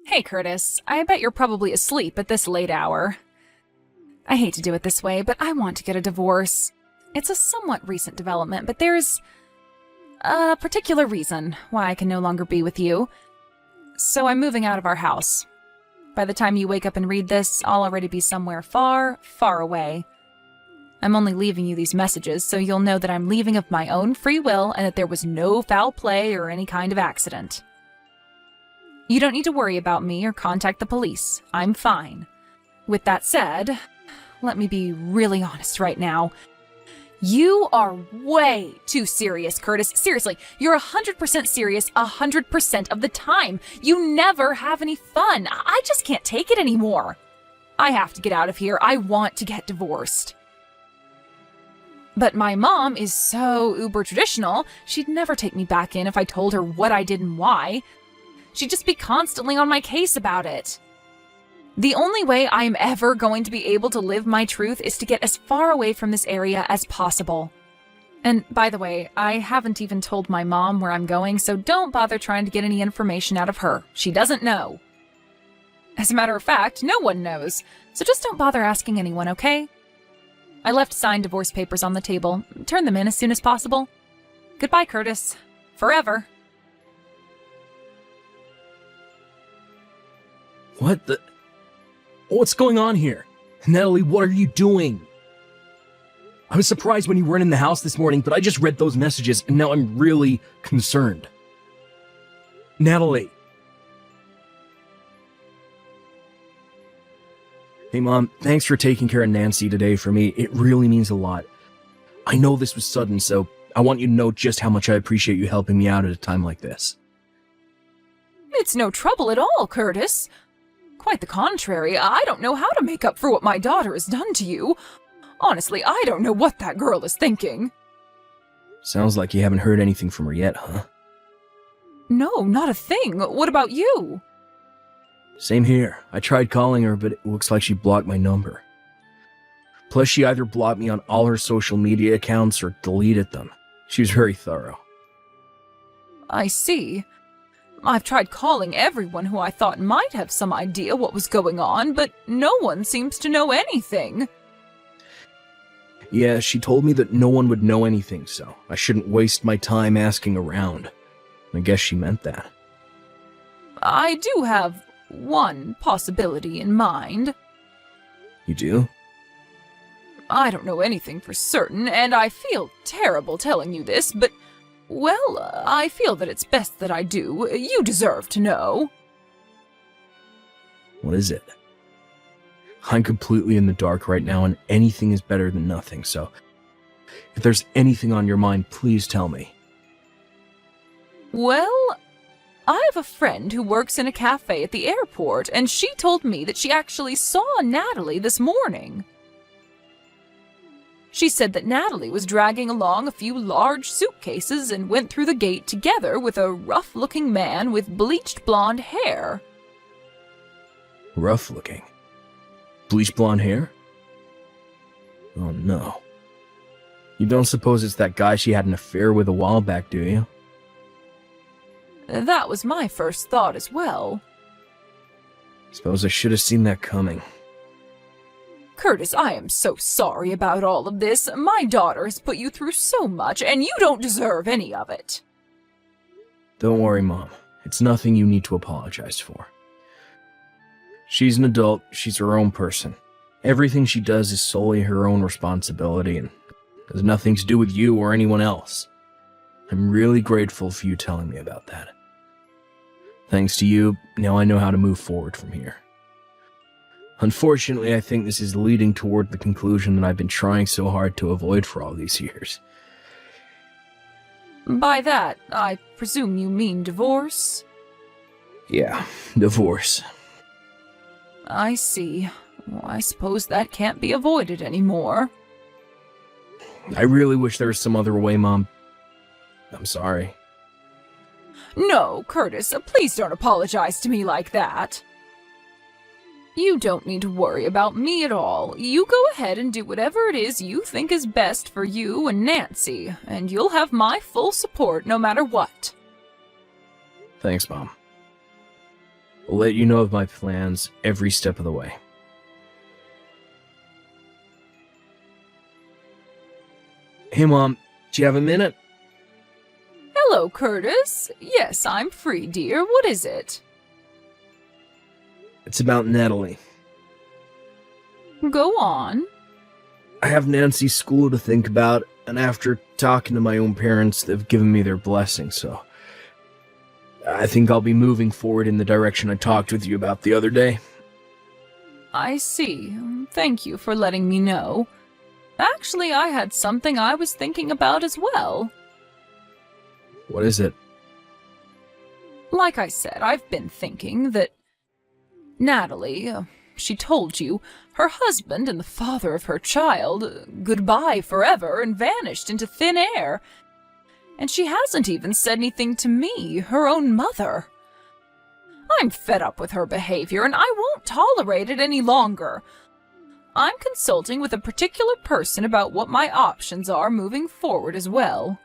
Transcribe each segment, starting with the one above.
Hey, Curtis. I bet you're probably asleep at this late hour. I hate to do it this way, but I want to get a divorce. It's a somewhat recent development, but there's a particular reason why I can no longer be with you. So I'm moving out of our house. By the time you wake up and read this, I'll already be somewhere far, far away. I'm only leaving you these messages so you'll know that I'm leaving of my own free will and that there was no foul play or any kind of accident. You don't need to worry about me or contact the police. I'm fine. With that said, let me be really honest right now. You are way too serious, Curtis. Seriously, you're 100% serious 100% of the time. You never have any fun. I just can't take it anymore. I have to get out of here. I want to get divorced. But my mom is so uber traditional, she'd never take me back in if I told her what I did and why. She'd just be constantly on my case about it. The only way I'm ever going to be able to live my truth is to get as far away from this area as possible. And by the way, I haven't even told my mom where I'm going, so don't bother trying to get any information out of her. She doesn't know. As a matter of fact, no one knows, so just don't bother asking anyone, okay? I left signed divorce papers on the table. Turn them in as soon as possible. Goodbye, Curtis. Forever. What the... What's going on here? Natalie, what are you doing? I was surprised when you weren't in the house this morning, but I just read those messages and now I'm really concerned. Natalie. Hey Mom, thanks for taking care of Nancy today for me. It really means a lot. I know this was sudden, so I want you to know just how much I appreciate you helping me out at a time like this. It's no trouble at all, Curtis. Quite the contrary, I don't know how to make up for what my daughter has done to you. Honestly, I don't know what that girl is thinking. Sounds like you haven't heard anything from her yet, huh? No, not a thing. What about you? Same here. I tried calling her, but it looks like she blocked my number. Plus, she either blocked me on all her social media accounts or deleted them. She was very thorough. I see. I've tried calling everyone who I thought might have some idea what was going on, but no one seems to know anything. Yeah, she told me that no one would know anything, so I shouldn't waste my time asking around. I guess she meant that. I do have one possibility in mind. You do? I don't know anything for certain, and I feel terrible telling you this, but, well, I feel that it's best that I do. You deserve to know. What is it? I'm completely in the dark right now, and anything is better than nothing, so if there's anything on your mind, please tell me. Well, I have a friend who works in a cafe at the airport, and she told me that she actually saw Natalie this morning. She said that Natalie was dragging along a few large suitcases and went through the gate together with a rough-looking man with bleached blonde hair. Rough-looking? Bleached blonde hair? Oh no. You don't suppose it's that guy she had an affair with a while back, do you? That was my first thought as well. Suppose I should have seen that coming. Curtis, I am so sorry about all of this. My daughter has put you through so much, and you don't deserve any of it. Don't worry, Mom. It's nothing you need to apologize for. She's an adult. She's her own person. Everything she does is solely her own responsibility and has nothing to do with you or anyone else. I'm really grateful for you telling me about that. Thanks to you, now I know how to move forward from here. Unfortunately, I think this is leading toward the conclusion that I've been trying so hard to avoid for all these years. By that, I presume you mean divorce? Yeah, divorce. I see. Well, I suppose that can't be avoided anymore. I really wish there was some other way, Mom. I'm sorry. No, Curtis, please don't apologize to me like that. You don't need to worry about me at all. You go ahead and do whatever it is you think is best for you and Nancy, and you'll have my full support no matter what. Thanks, Mom. I'll let you know of my plans every step of the way. Hey, Mom, do you have a minute? Hello, Curtis. Yes, I'm free, dear. What is it? It's about Natalie. Go on. I have Nancy's school to think about, and after talking to my own parents, they've given me their blessing, so I think I'll be moving forward in the direction I talked with you about the other day. I see. Thank you for letting me know. Actually, I had something I was thinking about as well. What is it? Like I said, I've been thinking that Natalie, she told you, her husband and the father of her child, goodbye forever and vanished into thin air. And she hasn't even said anything to me, her own mother. I'm fed up with her behavior, and I won't tolerate it any longer. I'm consulting with a particular person about what my options are moving forward as well.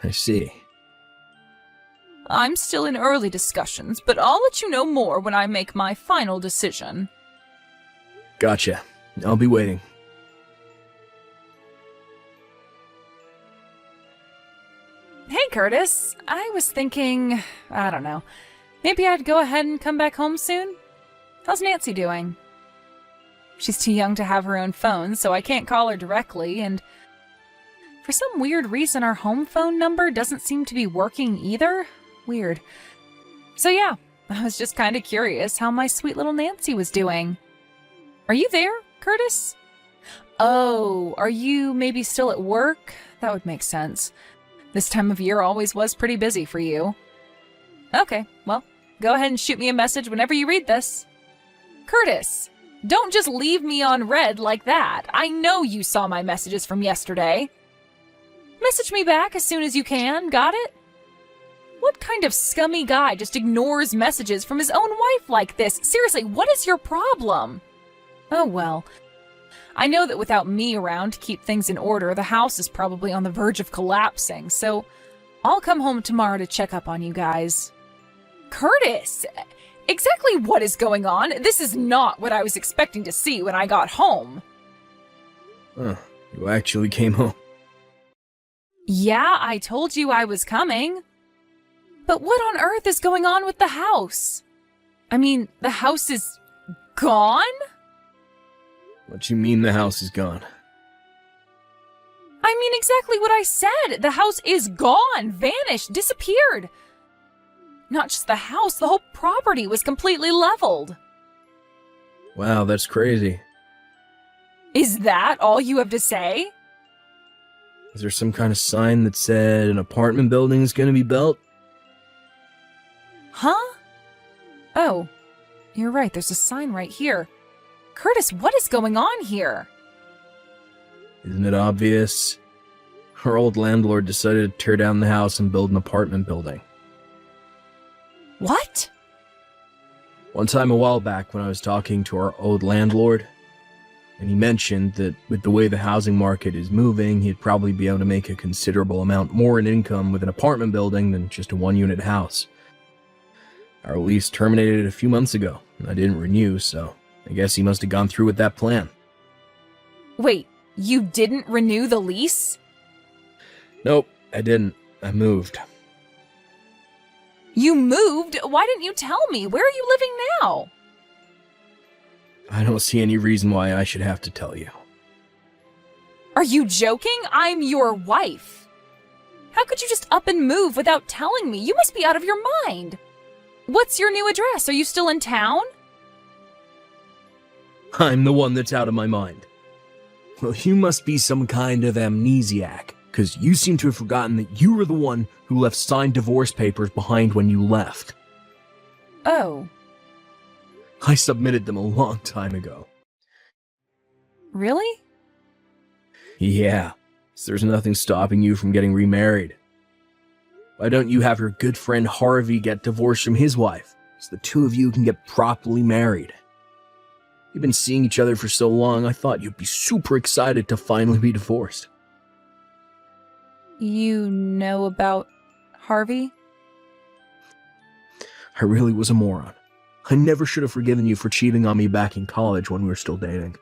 I see. I'm still in early discussions, but I'll let you know more when I make my final decision. Gotcha. I'll be waiting. Hey, Curtis. I was thinking, I don't know, maybe I'd go ahead and come back home soon? How's Nancy doing? She's too young to have her own phone, so I can't call her directly, and for some weird reason our home phone number doesn't seem to be working either. Weird. So yeah, I was just kind of curious how my sweet little Nancy was doing. Are you there, Curtis? Oh, are you maybe still at work? That would make sense. This time of year always was pretty busy for you. Okay, well, go ahead and shoot me a message whenever you read this. Curtis, don't just leave me on red like that. I know you saw my messages from yesterday. Message me back as soon as you can, got it? What kind of scummy guy just ignores messages from his own wife like this? Seriously, what is your problem? Oh well. I know that without me around to keep things in order, the house is probably on the verge of collapsing, so I'll come home tomorrow to check up on you guys. Curtis! Exactly what is going on? This is not what I was expecting to see when I got home. You actually came home. Yeah, I told you I was coming. But what on earth is going on with the house? I mean, the house is gone? What you mean the house is gone? I mean exactly what I said. The house is gone, vanished, disappeared. Not just the house, the whole property was completely leveled. Wow, that's crazy. Is that all you have to say? Is there some kind of sign that said an apartment building is going to be built? Huh? Oh, you're right, there's a sign right here. Curtis, what is going on here? Isn't it obvious? Our old landlord decided to tear down the house and build an apartment building. What? One time a while back when I was talking to our old landlord, and he mentioned that with the way the housing market is moving, he'd probably be able to make a considerable amount more in income with an apartment building than just a one-unit house. Our lease terminated a few months ago, and I didn't renew, so I guess he must have gone through with that plan. Wait, you didn't renew the lease? Nope, I didn't. I moved. You moved? Why didn't you tell me? Where are you living now? I don't see any reason why I should have to tell you. Are you joking? I'm your wife. How could you just up and move without telling me? You must be out of your mind. What's your new address? Are you still in town? I'm the one that's out of my mind. Well, you must be some kind of amnesiac, because you seem to have forgotten that you were the one who left signed divorce papers behind when you left. Oh. I submitted them a long time ago. Really? Yeah, so there's nothing stopping you from getting remarried. Why don't you have your good friend Harvey get divorced from his wife, so the two of you can get properly married? You've been seeing each other for so long, I thought you'd be super excited to finally be divorced. You know about Harvey? I really was a moron. I never should have forgiven you for cheating on me back in college when we were still dating.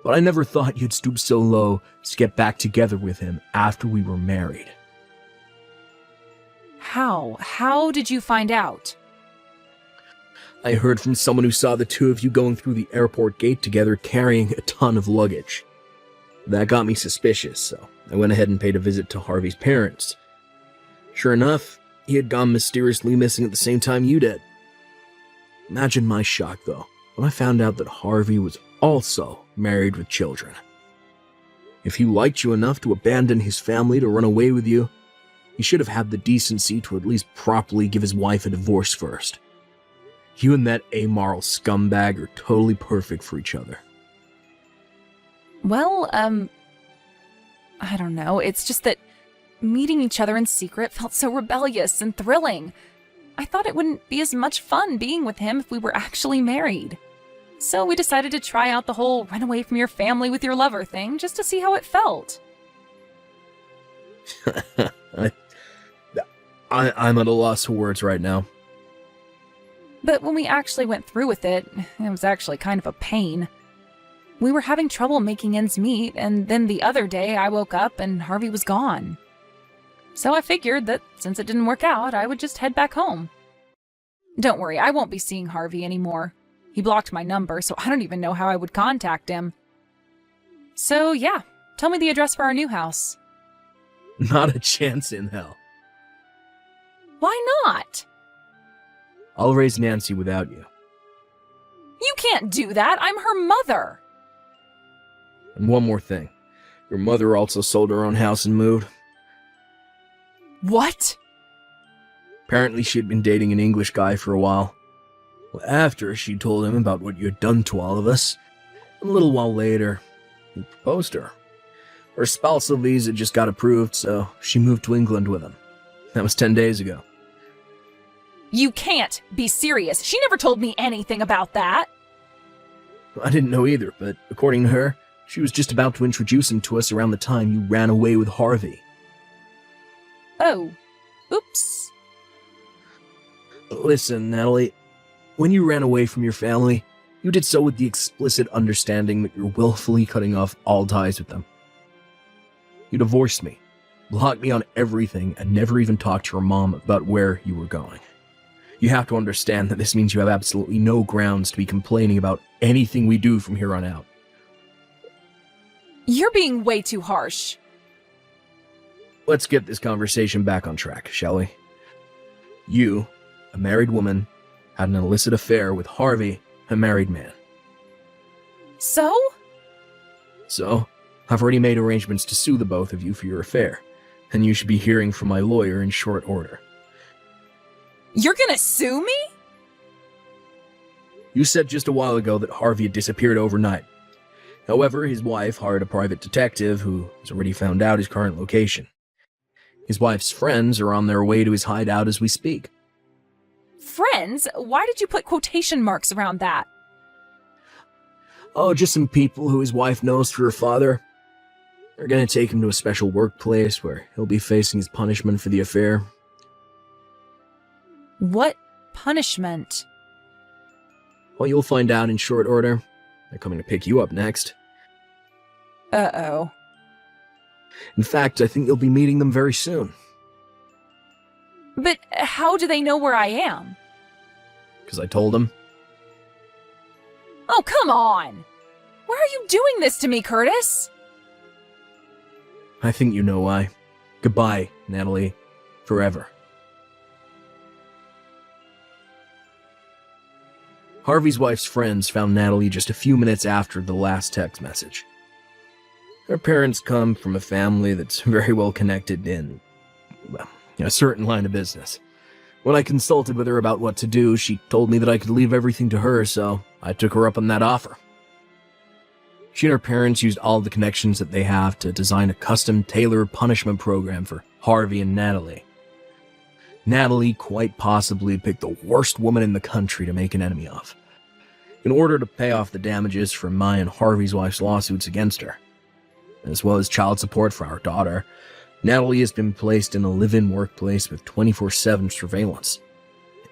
But I never thought you'd stoop so low to get back together with him after we were married. How? How did you find out? I heard from someone who saw the two of you going through the airport gate together carrying a ton of luggage. That got me suspicious, so I went ahead and paid a visit to Harvey's parents. Sure enough, he had gone mysteriously missing at the same time you did. Imagine my shock, though, when I found out that Harvey was also married with children. If he liked you enough to abandon his family to run away with you, he should have had the decency to at least properly give his wife a divorce first. You and that amoral scumbag are totally perfect for each other. Well, I don't know. It's just that meeting each other in secret felt so rebellious and thrilling. I thought it wouldn't be as much fun being with him if we were actually married. So we decided to try out the whole run away from your family with your lover thing just to see how it felt. I'm at a loss for words right now. But when we actually went through with it, it was actually kind of a pain. We were having trouble making ends meet, and then the other day I woke up and Harvey was gone. So I figured that since it didn't work out, I would just head back home. Don't worry, I won't be seeing Harvey anymore. He blocked my number, so I don't even know how I would contact him. So yeah, tell me the address for our new house. Not a chance in hell. Why not? I'll raise Nancy without you. You can't do that. I'm her mother. And one more thing. Your mother also sold her own house and moved. What? Apparently she had been dating an English guy for a while. Well, after she told him about what you had done to all of us, a little while later, he proposed to her. Her spousal visa just got approved, so she moved to England with him. That was 10 days ago. You can't be serious. She never told me anything about that. I didn't know either, but according to her, she was just about to introduce him to us around the time you ran away with Harvey. Oh. Oops. Listen, Natalie, when you ran away from your family, you did so with the explicit understanding that you're willfully cutting off all ties with them. You divorced me, blocked me on everything, and never even talked to your mom about where you were going. You have to understand that this means you have absolutely no grounds to be complaining about anything we do from here on out. You're being way too harsh. Let's get this conversation back on track, shall we? You, a married woman, had an illicit affair with Harvey, a married man. So? So, I've already made arrangements to sue the both of you for your affair, and you should be hearing from my lawyer in short order. You're gonna sue me? You said just a while ago that Harvey had disappeared overnight. However, his wife hired a private detective who has already found out his current location. His wife's friends are on their way to his hideout as we speak. Friends? Why did you put quotation marks around that? Oh, just some people who his wife knows through her father. They're gonna take him to a special workplace where he'll be facing his punishment for the affair. What punishment? Well, you'll find out in short order. They're coming to pick you up next. Uh-oh. In fact, I think you'll be meeting them very soon. But how do they know where I am? Because I told them. Oh, come on! Why are you doing this to me, Curtis? I think you know why. Goodbye, Natalie. Forever. Harvey's wife's friends found Natalie just a few minutes after the last text message. Her parents come from a family that's very well connected in, well, a certain line of business. When I consulted with her about what to do, she told me that I could leave everything to her, so I took her up on that offer. She and her parents used all the connections that they have to design a custom tailored punishment program for Harvey and Natalie. Natalie quite possibly picked the worst woman in the country to make an enemy of, in order to pay off the damages from my and Harvey's wife's lawsuits against her. As well as child support for our daughter, Natalie has been placed in a live-in workplace with 24/7 surveillance.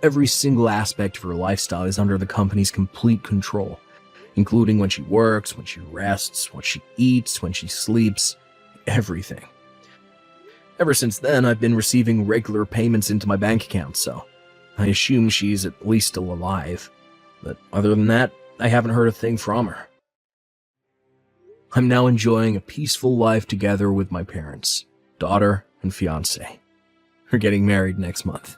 Every single aspect of her lifestyle is under the company's complete control, including when she works, when she rests, what she eats, when she sleeps, everything. Ever since then, I've been receiving regular payments into my bank account, so I assume she's at least still alive. But other than that, I haven't heard a thing from her. I'm now enjoying a peaceful life together with my parents, daughter, and fiancé. We're getting married next month.